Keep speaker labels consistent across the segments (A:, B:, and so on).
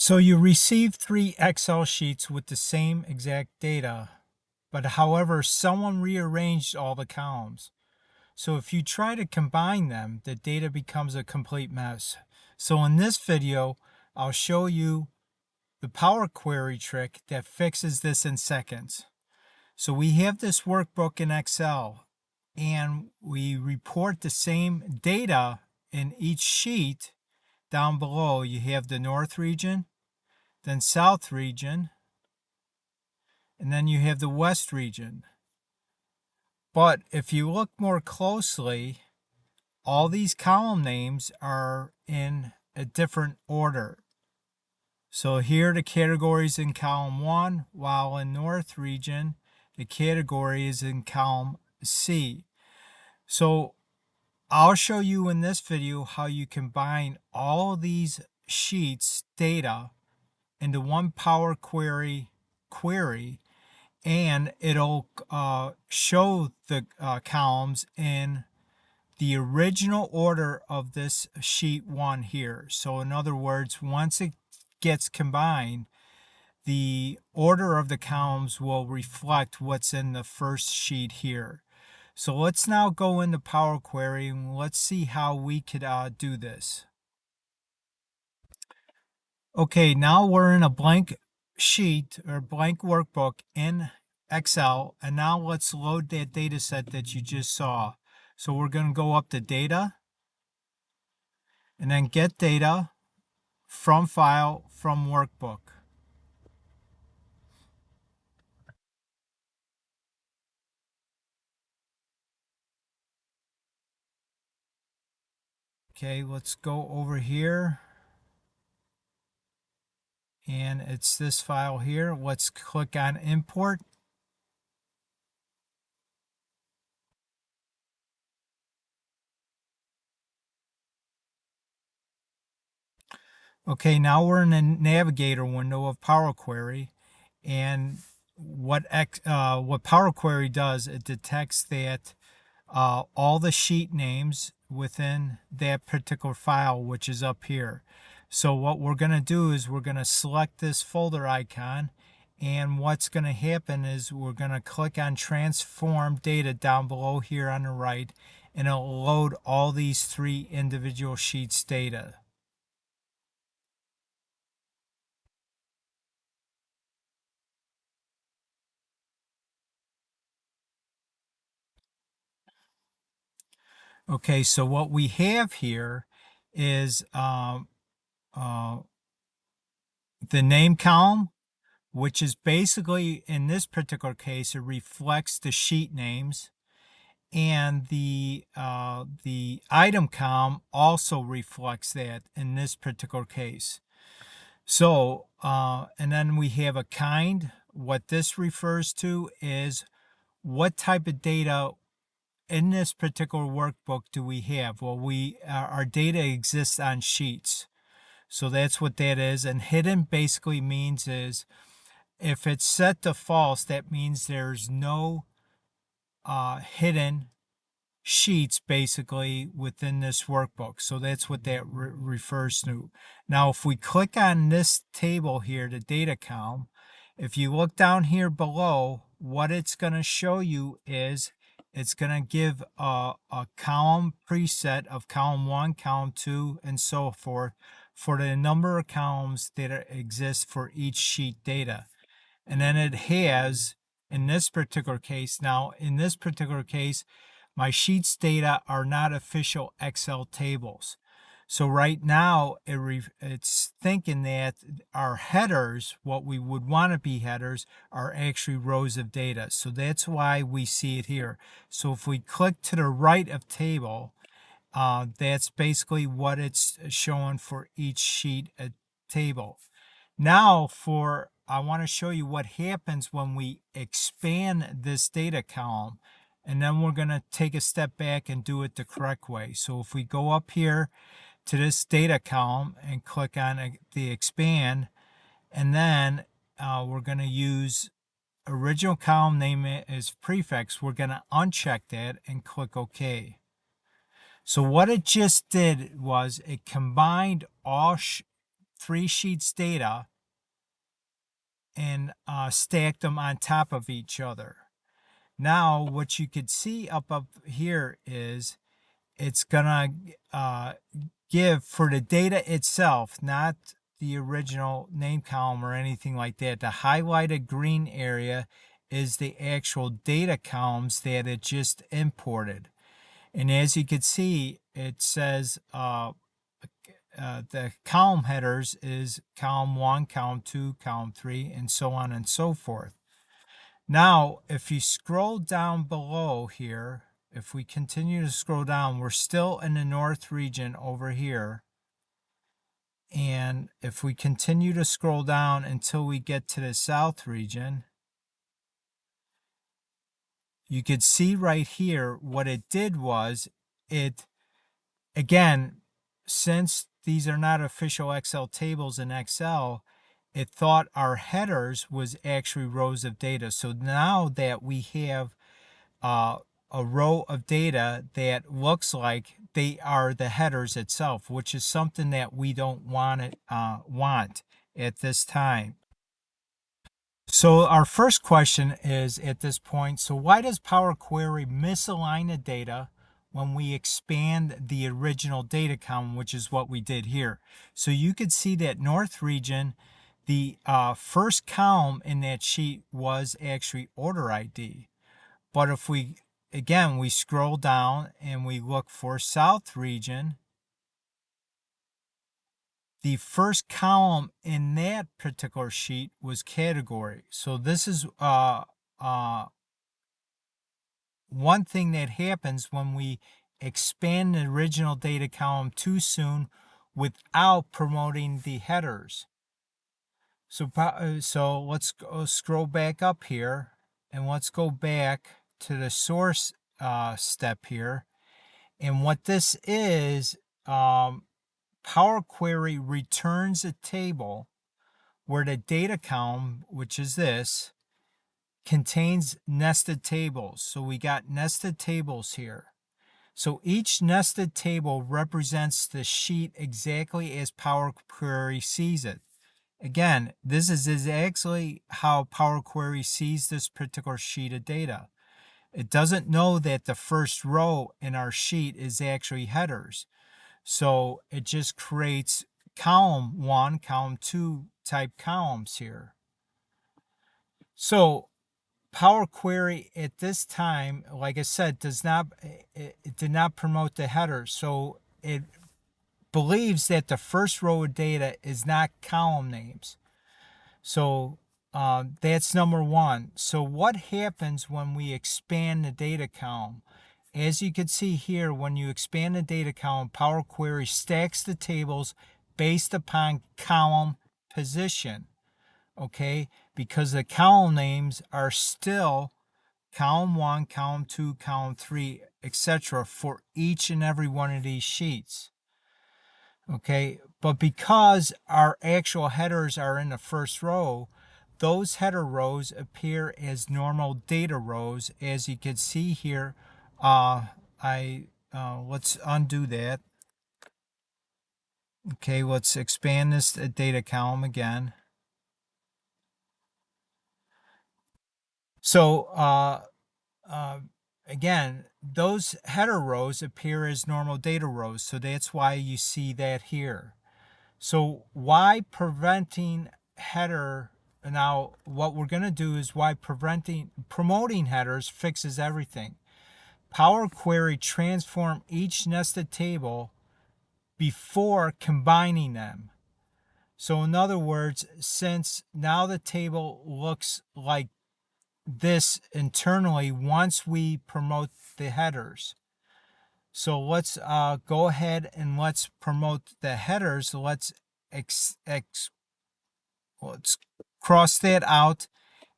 A: So you receive 3 Excel sheets with the same exact data, but however, someone rearranged all the columns. So if you try to combine them, the data becomes a complete mess. So in this video, I'll show you the Power Query trick that fixes this in seconds. So we have this workbook in Excel, and we report the same data in each sheet. Down below, you have the North region, then South region, and then you have the West region. But if you look more closely, all these column names are in a different order. So here the category is in column 1, while in North region, the category is in column C. So I'll show you in this video how you combine all of these sheets data into one Power Query query, and it'll show the columns in the original order of this sheet 1 here. So in other words, once it gets combined, the order of the columns will reflect what's in the first sheet here. So let's now go into Power Query and let's see how we could do this. Okay, now we're in a blank sheet or blank workbook in Excel, and now let's load that data set that you just saw. So we're going to go up to Data, and then Get Data, From File, From Workbook. Okay, let's go over here, and it's this file here. Let's click on Import. Okay, now we're in the Navigator window of Power Query, and what Power Query does, it detects that all the sheet names within that particular file, which is up here. So what we're going to do is we're going to select this folder icon, and what's going to happen is we're going to click on Transform Data down below here on the right, and it'll load all these 3 individual sheets data. Okay, so what we have here is the name column, which is basically, in this particular case, it reflects the sheet names, and the item column also reflects that in this particular case. So, and then we have a kind. What this refers to is what type of data in this particular workbook do we have? Well, our data exists on sheets. So that's what that is. And hidden basically means is if it's set to false, that means there's no hidden sheets basically within this workbook. So that's what that refers to. Now, if we click on this table here, the data column, if you look down here below, what it's going to show you is it's going to give a column preset of column 1, column 2, and so forth for the number of columns that exist for each sheet data. And then it has, in this particular case, my sheets data are not official Excel tables. So right now, it's thinking that our headers, what we would want to be headers, are actually rows of data. So that's why we see it here. So if we click to the right of table, that's basically what it's showing for each sheet table. Now I want to show you what happens when we expand this data column, and then we're going to take a step back and do it the correct way. So if we go up here to this data column and click on the expand, and then we're going to use original column name as prefix, we're going to uncheck that and click OK. So what it just did was it combined all 3 sheets data and stacked them on top of each other. Now, what you could see up here is it's gonna give for the data itself, not the original name column or anything like that. The highlighted green area is the actual data columns that it just imported. And as you can see, it says the column headers is column 1, column 2, column 3, and so on and so forth. Now, if you scroll down below here, if we continue to scroll down, we're still in the north region over here. And if we continue to scroll down until we get to the south region, you could see right here what it did was it, again, since these are not official Excel tables in Excel, it thought our headers was actually rows of data. So now that we have a row of data that looks like they are the headers itself, which is something that we don't want at this time. So our first question is at this point, so why does Power Query misalign the data when we expand the original data column, which is what we did here? So you could see that north region, the first column in that sheet was actually order ID. But if we, again, we scroll down and we look for south region, the first column in that particular sheet was category. So this is one thing that happens when we expand the original data column too soon without promoting the headers. So let's go scroll back up here and let's go back to the source step here. And what this is, Power Query returns a table where the data column, which is this, contains nested tables. So we got nested tables here. So each nested table represents the sheet exactly as Power Query sees it. Again, this is exactly how Power Query sees this particular sheet of data. It doesn't know that the first row in our sheet is actually headers. So it just creates column 1, column 2 type columns here. So Power Query at this time, like I said, it did not promote the header. So it believes that the first row of data is not column names. So that's number one. So what happens when we expand the data column? As you can see here, when you expand the data column, Power Query stacks the tables based upon column position, okay? Because the column names are still column 1, column 2, column 3, etc. for each and every one of these sheets. Okay, but because our actual headers are in the first row, those header rows appear as normal data rows, as you can see here. Let's undo that. Okay, let's expand this data column again. So again, those header rows appear as normal data rows, so that's why you see that here. So why preventing header? Now what we're going to do is why promoting headers fixes everything. Power Query transform each nested table before combining them. So in other words, since now the table looks like this internally once we promote the headers. So let's go ahead and let's promote the headers. Let's cross that out.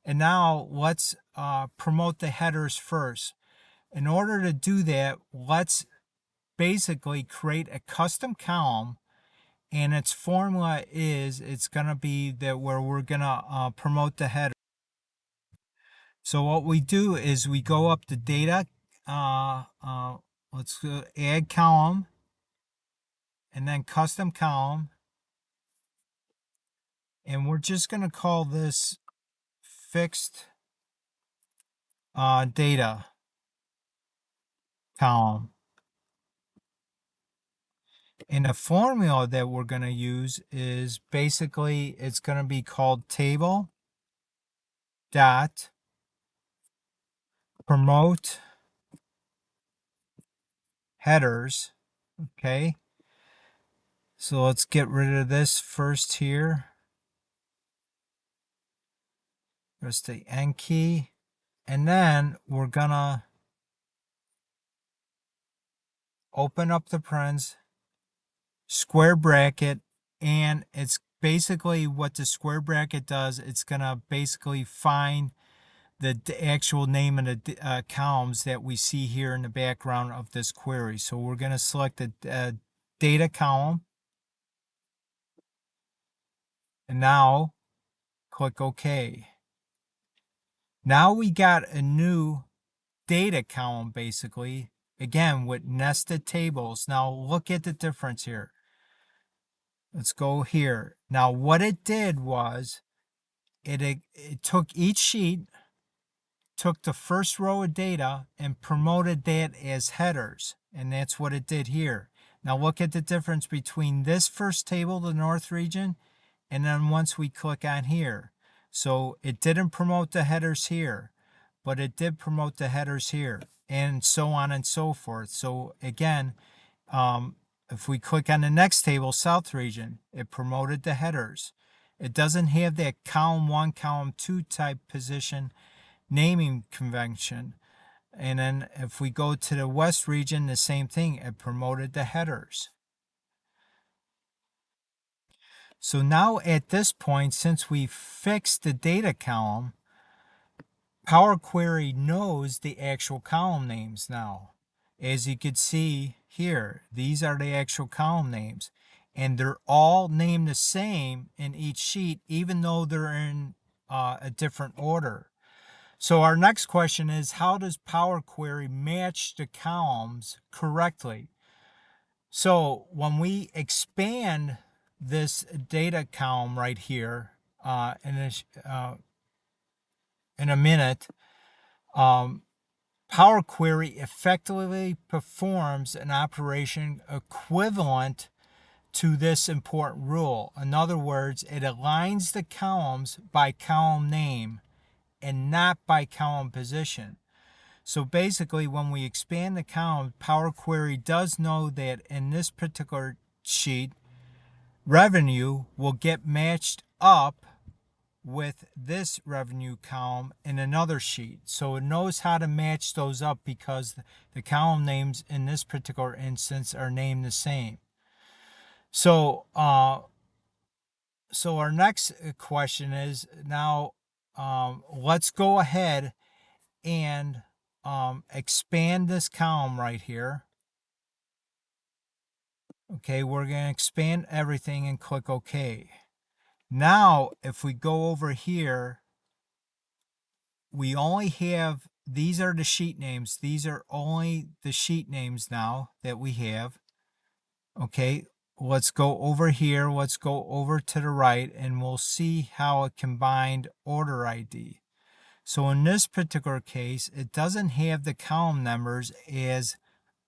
A: And now let's promote the headers first. In order to do that, let's basically create a custom column. And its formula is it's going to be that where we're going to promote the header. So what we do is we go up to data. Let's go add column and then custom column. and we're just going to call this fixed data column. And the formula that we're going to use is basically, it's going to be called table dot promote headers. Okay, so let's get rid of this first here. Press the N key, and then we're gonna open up the parens, square bracket, and it's basically what the square bracket does. It's gonna basically find the actual name of the columns that we see here in the background of this query. So we're gonna select the data column, and now click OK. Now we got a new data column, basically, again with nested tables. Now look at the difference here. Let's go here. Now what it did was it took each sheet, took the first row of data and promoted that as headers, and that's what it did here. Now look at the difference between this first table, the North region, and then once we click on here. So it didn't promote the headers here, but it did promote the headers here, and so on and so forth. So again, if we click on the next table, South region, it promoted the headers. It doesn't have that column 1, column 2 type position naming convention. And then if we go to the West region, the same thing, it promoted the headers. So now at this point, since we fixed the data column, Power Query knows the actual column names now. As you can see here, these are the actual column names, and they're all named the same in each sheet, even though they're in a different order. So our next question is, how does Power Query match the columns correctly? So when we expand this data column right here in a minute, Power Query effectively performs an operation equivalent to this important rule. In other words, it aligns the columns by column name and not by column position. So basically, when we expand the column, Power Query does know that in this particular sheet, revenue will get matched up with this revenue column in another sheet. So it knows how to match those up because the column names in this particular instance are named the same. So so our next question is now, let's go ahead and expand this column right here. Okay, we're going to expand everything and click OK. Now, if we go over here, we only have, these are the sheet names. These are only the sheet names now that we have. Okay, let's go over here. Let's go over to the right, and we'll see how it combined order ID. So in this particular case, it doesn't have the column numbers as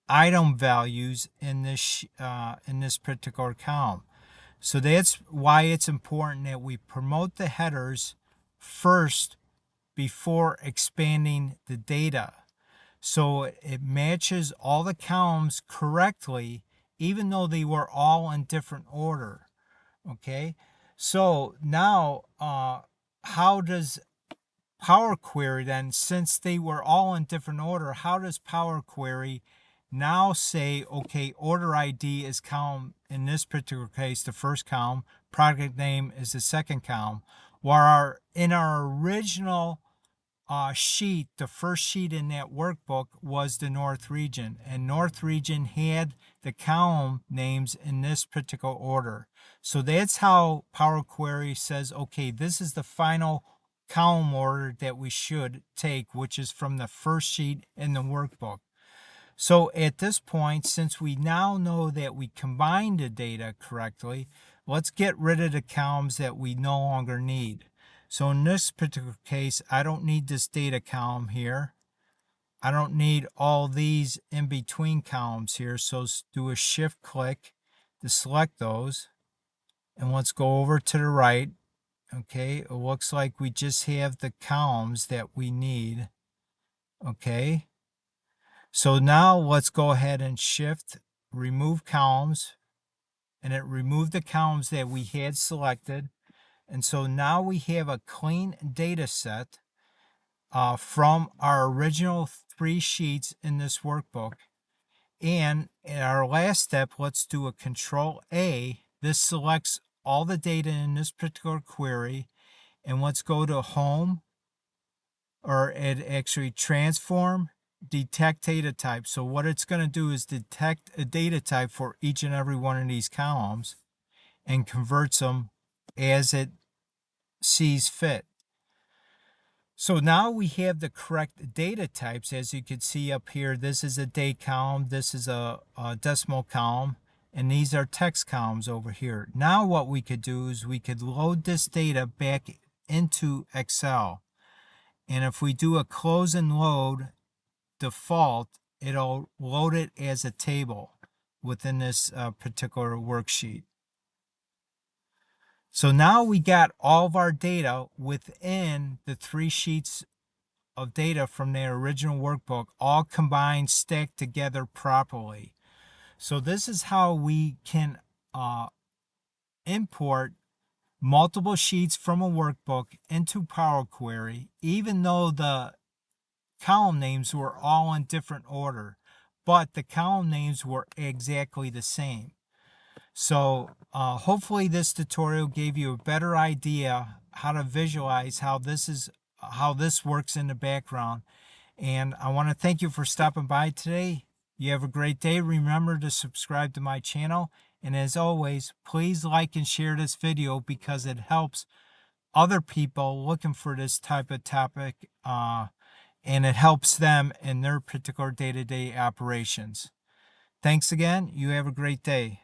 A: item values in this particular column. So that's why it's important that we promote the headers first before expanding the data. So it matches all the columns correctly, even though they were all in different order. Okay, so now how does Power Query then, since they were all in different order, how does Power Query now say, okay, order ID is column, in this particular case, the first column, product name is the second column, while in our original sheet, the first sheet in that workbook was the North region, and North region had the column names in this particular order. So that's how Power Query says, okay, this is the final column order that we should take, which is from the first sheet in the workbook. So at this point, since we now know that we combined the data correctly, let's get rid of the columns that we no longer need. So in this particular case, I don't need this data column here. I don't need all these in between columns here. So do a shift click to select those. And let's go over to the right. Okay, it looks like we just have the columns that we need. Okay, so now let's go ahead and shift, remove columns, and it removed the columns that we had selected. And so now we have a clean data set from our original 3 sheets in this workbook. And in our last step, let's do a Control A. This selects all the data in this particular query. And let's go to Home, or it actually Transform, Detect Data Type. So what it's going to do is detect a data type for each and every one of these columns and converts them as it sees fit. So now we have the correct data types. As you can see up here, this is a date column, this is a decimal column, and these are text columns over here. Now what we could do is we could load this data back into Excel. And if we do a close and load default, it'll load it as a table within this particular worksheet. So now we got all of our data within the 3 sheets of data from their original workbook, all combined, stacked together properly. So this is how we can import multiple sheets from a workbook into Power Query, even though the column names were all in different order, but the column names were exactly the same. So hopefully this tutorial gave you a better idea how to visualize how this works in the background. And I want to thank you for stopping by today. You have a great day. Remember to subscribe to my channel. And as always, please like and share this video because it helps other people looking for this type of topic, and it helps them in their particular day-to-day operations. Thanks again. You have a great day.